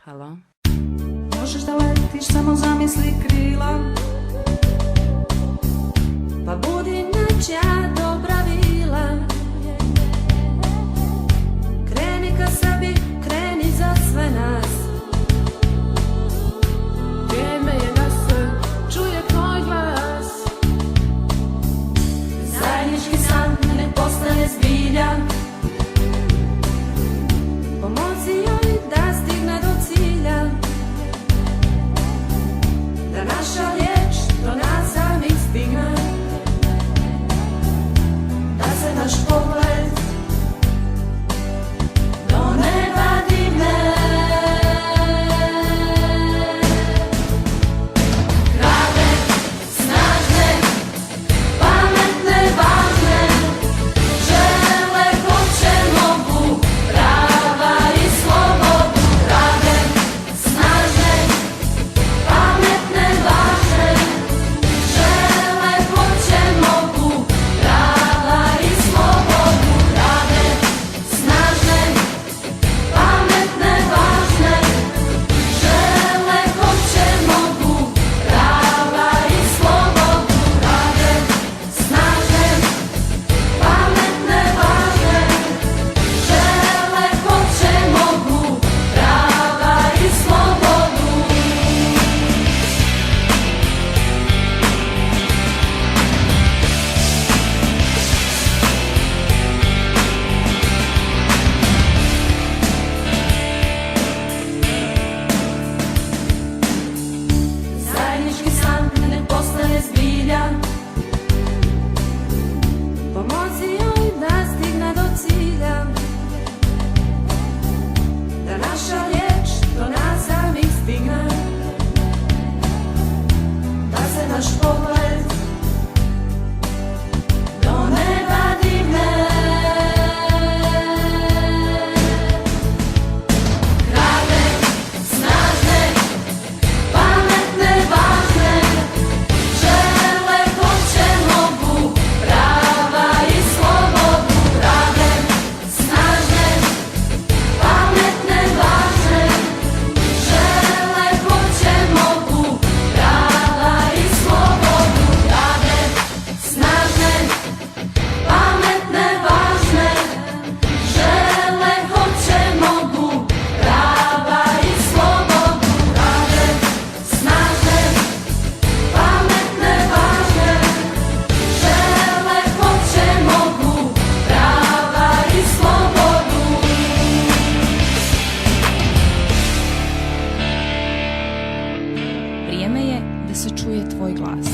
Halo? Možeš da letiš, samo zamisli krila, pa budi nečija dobra vila. Kreni ka sebi, kreni za sve nas. Vrijeme je da se čuje tvoj glas. Zajednički san ne postane zbilja. Pomozi joj da stigne do cilja, da naša riječ do nas samih stigne, da se naš pogled do neba digne. Hrabre, snažne, pametne, važne, žele, hoće, mogu, prava i slobodu. Hrabre, snažne, pametne, važne, žele, hoće, mogu, prava i slobodu. Hrabre, snažne, pametne, važne, žele, hoće, mogu, prava i slobodu. Hrabre, snažne, pametne, važne, žele, hoće, mogu, prava i slobodu. Zajednički san ne postane zbilja. Pomozi joj da stigne do cilja, da naša riječ do nas samih stigne, da se naš pogled do neba digne. Hrabre, snažne, pametne, važne, žele, hoće, mogu, prava i slobodu. Hrabre, snažne, pametne, važne, žele, hoće, mogu, prava i slobodu. Hrabre, snažne, pametne, važne, žele, hoće, mogu, prava i slobodu. Hrabre, snažne, pametne, važne, žele, hoće, mogu, prava i slobodu. Vrijeme je da se čuje tvoj glas.